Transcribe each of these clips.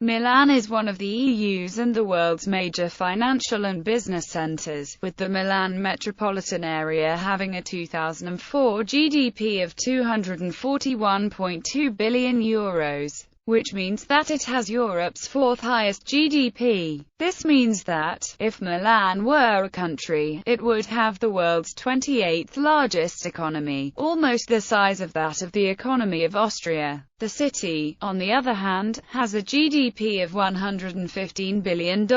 Milan is one of the EU's and the world's major financial and business centers, with the Milan metropolitan area having a 2004 GDP of €241.2 billion, which means that it has Europe's fourth highest GDP. This means that, if Milan were a country, it would have the world's 28th largest economy, almost the size of that of the economy of Austria. The city, on the other hand, has a GDP of $115 billion,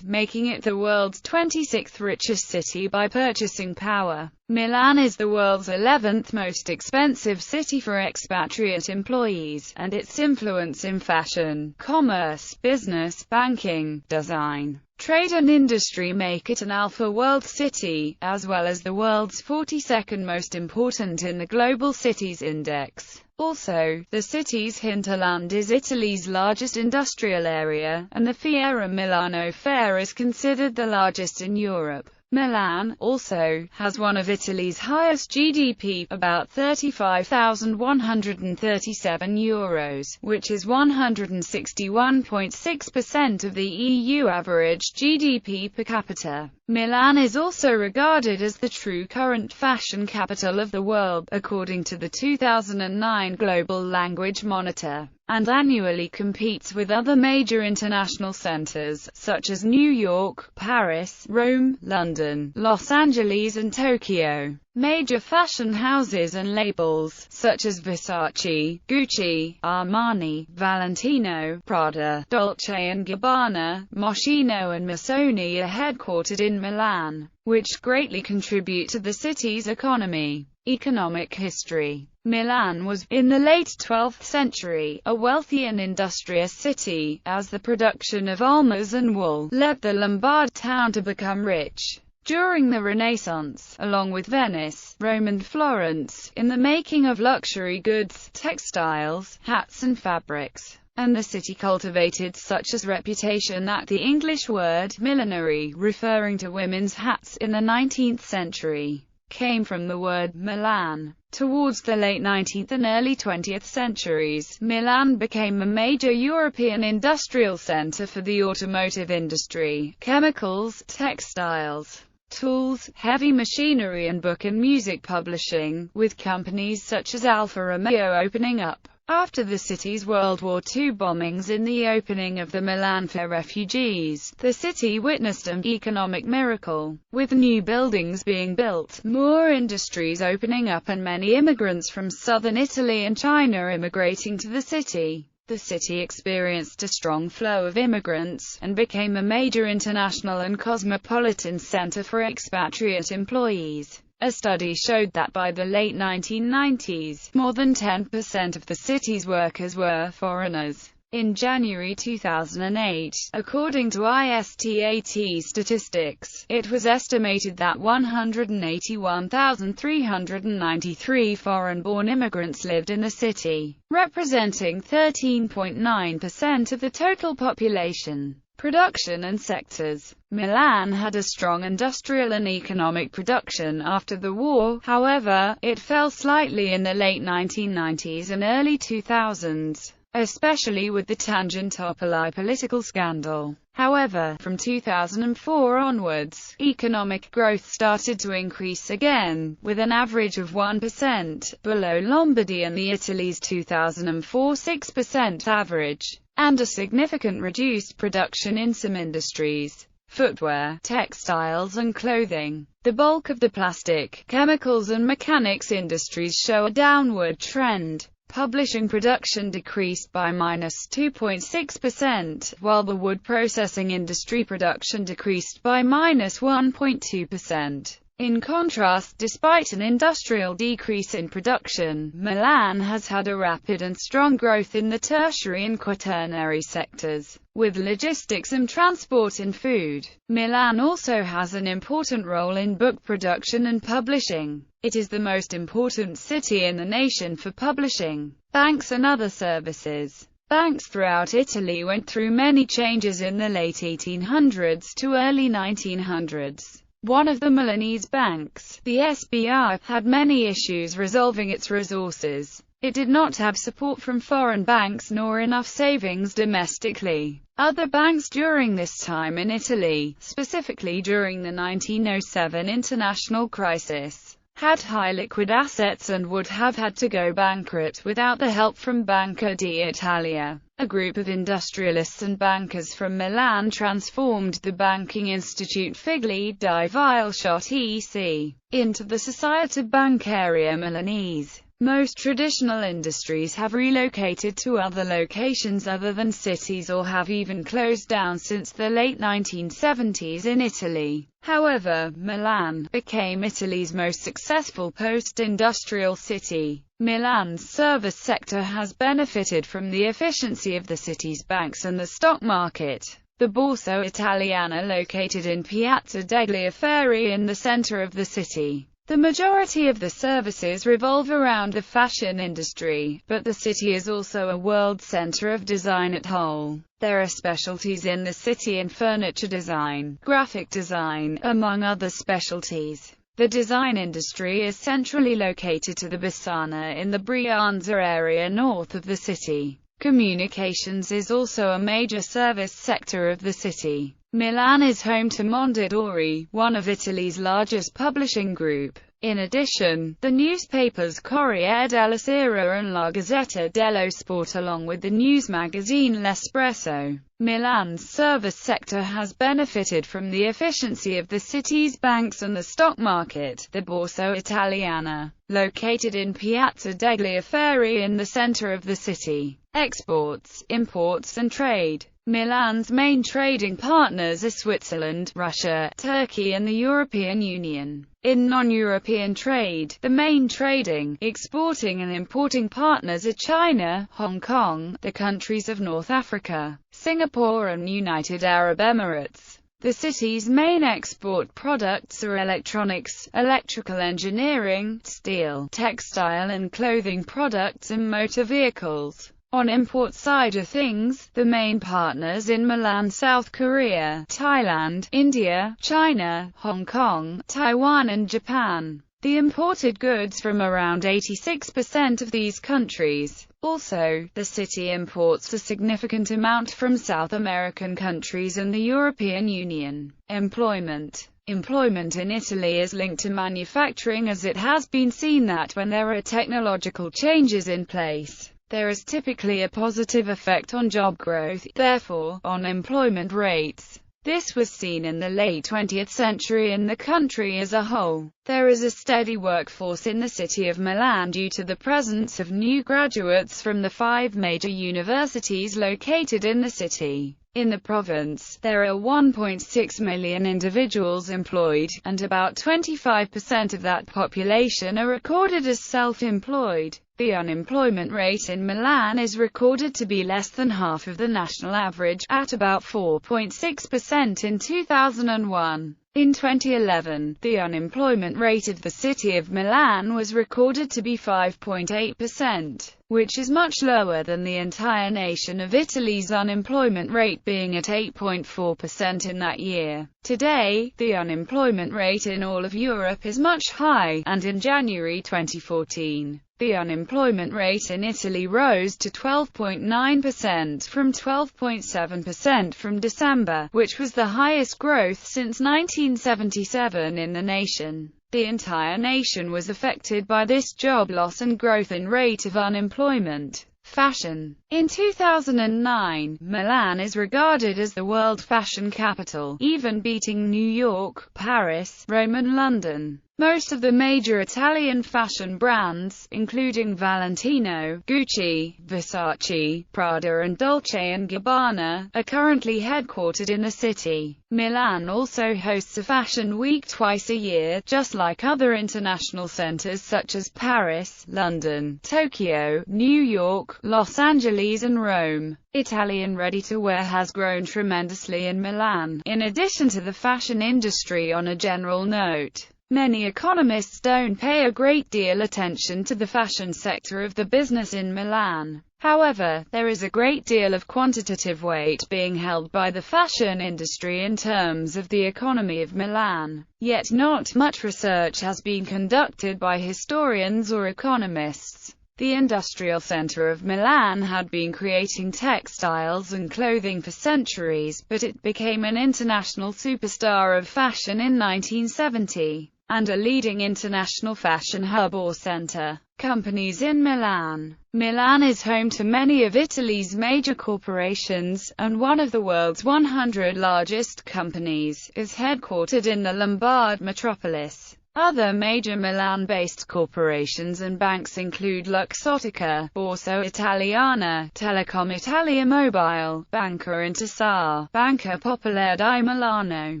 making it the world's 26th richest city by purchasing power. Milan is the world's 11th most expensive city for expatriate employees, and its influence in fashion, commerce, business, banking, design, trade and industry make it an alpha world city, as well as the world's 42nd most important in the Global Cities Index. Also, the city's hinterland is Italy's largest industrial area, and the Fiera Milano Fair is considered the largest in Europe. Milan, also, has one of Italy's highest GDP, about €35,137, which is 161.6% of the EU average GDP per capita. Milan is also regarded as the true current fashion capital of the world, according to the 2009 Global Language Monitor, and annually competes with other major international centers, such as New York, Paris, Rome, London, Los Angeles and Tokyo. Major fashion houses and labels, such as Versace, Gucci, Armani, Valentino, Prada, Dolce & Gabbana, Moschino and Missoni are headquartered in Milan, which greatly contribute to the city's economy. Economic history. Milan was, in the late 12th century, a wealthy and industrious city, as the production of almonds and wool led the Lombard town to become rich. During the Renaissance, along with Venice, Rome and Florence, in the making of luxury goods, textiles, hats and fabrics, and the city cultivated such a reputation that the English word millinery, referring to women's hats in the 19th century, came from the word Milan. Towards the late 19th and early 20th centuries, Milan became a major European industrial center for the automotive industry, chemicals, textiles, tools, heavy machinery and book and music publishing, with companies such as Alfa Romeo opening up. After the city's World War II bombings and the opening of the Milan for refugees, the city witnessed an economic miracle, with new buildings being built, more industries opening up and many immigrants from southern Italy and China immigrating to the city. The city experienced a strong flow of immigrants, and became a major international and cosmopolitan center for expatriate employees. A study showed that by the late 1990s, more than 10% of the city's workers were foreigners. In January 2008, according to ISTAT statistics, it was estimated that 181,393 foreign-born immigrants lived in the city, representing 13.9% of the total population. Production and sectors. Milan had a strong industrial and economic production after the war, however, it fell slightly in the late 1990s and early 2000s, especially with the Tangentopoli political scandal. However, from 2004 onwards, economic growth started to increase again, with an average of 1%, below Lombardy and the Italy's 2004 6% average, and a significant reduced production in some industries, footwear, textiles and clothing. The bulk of the plastic, chemicals and mechanics industries show a downward trend. Publishing production decreased by -2.6%, while the wood processing industry production decreased by -1.2%. In contrast, despite an industrial decrease in production, Milan has had a rapid and strong growth in the tertiary and quaternary sectors, with logistics and transport and food. Milan also has an important role in book production and publishing. It is the most important city in the nation for publishing, banks and other services. Banks throughout Italy went through many changes in the late 1800s to early 1900s. One of the Milanese banks, the SBI, had many issues resolving its resources. It did not have support from foreign banks nor enough savings domestically. Other banks during this time in Italy, specifically during the 1907 international crisis, had high liquid assets and would have had to go bankrupt without the help from Banca d'Italia. A group of industrialists and bankers from Milan transformed the banking institute Figli di Vilshot EC into the Società Bancaria Milanese. Most traditional industries have relocated to other locations other than cities or have even closed down since the late 1970s in Italy. However, Milan became Italy's most successful post-industrial city. Milan's service sector has benefited from the efficiency of the city's banks and the stock market. The Borsa Italiana, located in Piazza degli Affari in the center of the city. The majority of the services revolve around the fashion industry, but the city is also a world center of design at whole. There are specialties in the city in furniture design, graphic design, among other specialties. The design industry is centrally located to the Bassana in the Brianza area north of the city. Communications is also a major service sector of the city. Milan is home to Mondadori, one of Italy's largest publishing group. In addition, the newspapers Corriere della Sera and La Gazzetta dello Sport along with the news magazine L'Espresso. Milan's service sector has benefited from the efficiency of the city's banks and the stock market. The Borsa Italiana, located in Piazza degli Affari in the center of the city. Exports, imports and trade. Milan's main trading partners are Switzerland, Russia, Turkey and the European Union. In non-European trade, the main trading, exporting and importing partners are China, Hong Kong, the countries of North Africa, Singapore and United Arab Emirates. The city's main export products are electronics, electrical engineering, steel, textile and clothing products and motor vehicles. On import side of things, the main partners in Milan South Korea, Thailand, India, China, Hong Kong, Taiwan and Japan. The imported goods from around 86% of these countries. Also, the city imports a significant amount from South American countries and the European Union. Employment in Italy is linked to manufacturing, as it has been seen that when there are technological changes in place, there is typically a positive effect on job growth, therefore, on employment rates. This was seen in the late 20th century in the country as a whole. There is a steady workforce in the city of Milan due to the presence of new graduates from the 5 major universities located in the city. In the province, there are 1.6 million individuals employed, and about 25% of that population are recorded as self-employed. The unemployment rate in Milan is recorded to be less than half of the national average, at about 4.6% in 2001. In 2011, the unemployment rate of the city of Milan was recorded to be 5.8%, which is much lower than the entire nation of Italy's unemployment rate being at 8.4% in that year. Today, the unemployment rate in all of Europe is much higher, and in January 2014, the unemployment rate in Italy rose to 12.9% from 12.7% from December, which was the highest growth since 1977 in the nation. The entire nation was affected by this job loss and growth in rate of unemployment. Fashion. In 2009, Milan is regarded as the world fashion capital, even beating New York, Paris, Rome and London. Most of the major Italian fashion brands, including Valentino, Gucci, Versace, Prada and Dolce & Gabbana, are currently headquartered in the city. Milan also hosts a fashion week twice a year, just like other international centers such as Paris, London, Tokyo, New York, Los Angeles and Rome. Italian ready-to-wear has grown tremendously in Milan. In addition to the fashion industry, on a general note, many economists don't pay a great deal attention to the fashion sector of the business in Milan. However, there is a great deal of quantitative weight being held by the fashion industry in terms of the economy of Milan. Yet not much research has been conducted by historians or economists. The industrial center of Milan had been creating textiles and clothing for centuries, but it became an international superstar of fashion in 1970, and a leading international fashion hub or center. Companies in Milan. Milan is home to many of Italy's major corporations, and one of the world's 100 largest companies, is headquartered in the Lombard metropolis. Other major Milan-based corporations and banks include Luxottica, Borsa Italiana, Telecom Italia Mobile, Banca Intesa, Banca Popolare di Milano,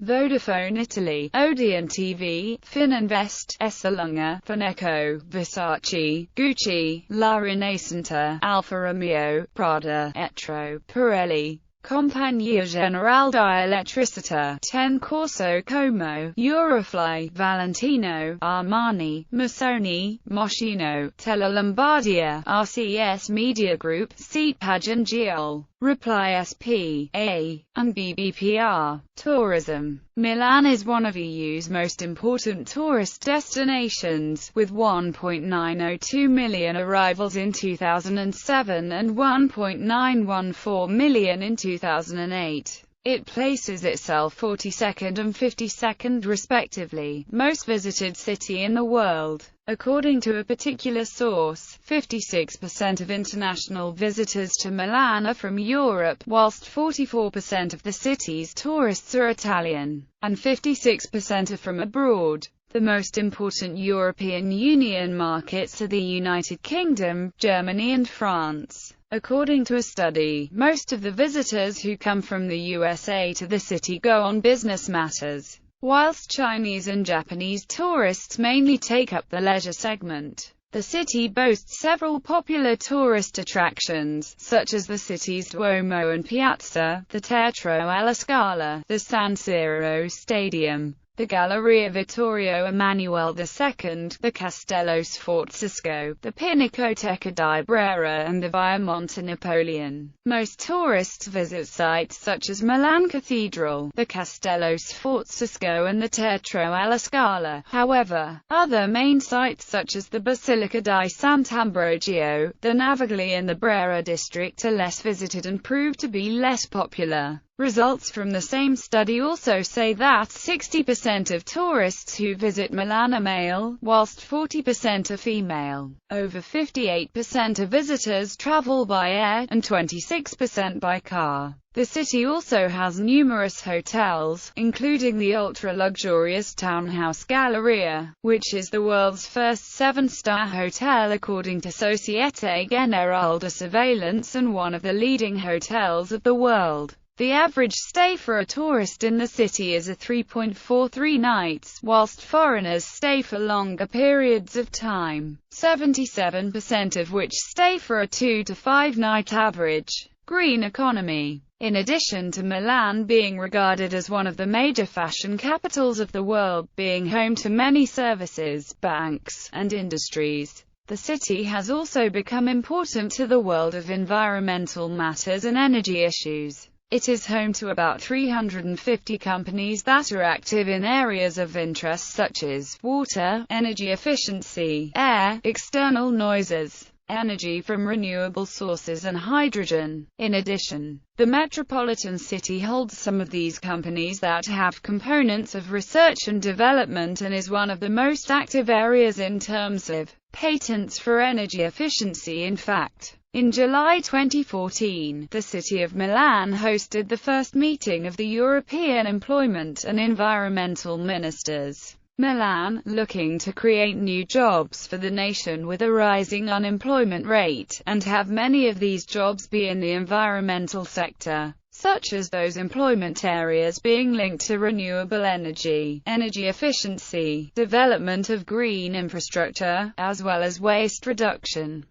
Vodafone Italy, Odeon TV, Fininvest, Esselunga, Fineco, Versace, Gucci, La Rinascente, Alfa Romeo, Prada, Etro, Pirelli, Compagnia Generale di Elettricità, Ten Corso Como, Eurofly, Valentino, Armani, Missoni, Moschino, Tele Lombardia, RCS Media Group, Seatpage and Giol, Reply S.p.A., and BBPR. Tourism. Milan is one of EU's most important tourist destinations, with 1.902 million arrivals in 2007 and 1.914 million in 2008. It places itself 42nd and 52nd respectively, most visited city in the world. According to a particular source, 56% of international visitors to Milan are from Europe, whilst 44% of the city's tourists are Italian, and 56% are from abroad. The most important European Union markets are the United Kingdom, Germany and France. According to a study, most of the visitors who come from the USA to the city go on business matters, whilst Chinese and Japanese tourists mainly take up the leisure segment. The city boasts several popular tourist attractions, such as the city's Duomo and Piazza, the Teatro alla Scala, the San Siro Stadium, the Galleria Vittorio Emanuele II, the Castello Sforzesco, the Pinacoteca di Brera and the Via Monte Napoleon. Most tourists visit sites such as Milan Cathedral, the Castello Sforzesco and the Teatro alla Scala. However, other main sites such as the Basilica di Sant'Ambrogio, the Navigli and the Brera district are less visited and prove to be less popular. Results from the same study also say that 60% of tourists who visit Milan are male, whilst 40% are female. Over 58% of visitors travel by air, and 26% by car. The city also has numerous hotels, including the ultra-luxurious Townhouse Galleria, which is the world's first 7-star hotel according to Societe Generale de Surveillance and one of the leading hotels of the world. The average stay for a tourist in the city is 3.43 nights, whilst foreigners stay for longer periods of time, 77% of which stay for a 2 to 5 night average. Green economy. In addition to Milan being regarded as one of the major fashion capitals of the world, being home to many services, banks, and industries, the city has also become important to the world of environmental matters and energy issues. It is home to about 350 companies that are active in areas of interest such as water, energy efficiency, air, external noises, energy from renewable sources and hydrogen. In addition, the metropolitan city holds some of these companies that have components of research and development and is one of the most active areas in terms of patents for energy efficiency. In fact, in July 2014, the city of Milan hosted the first meeting of the European Employment and Environmental Ministers. Milan, looking to create new jobs for the nation with a rising unemployment rate, and have many of these jobs be in the environmental sector, such as those employment areas being linked to renewable energy, energy efficiency, development of green infrastructure, as well as waste reduction.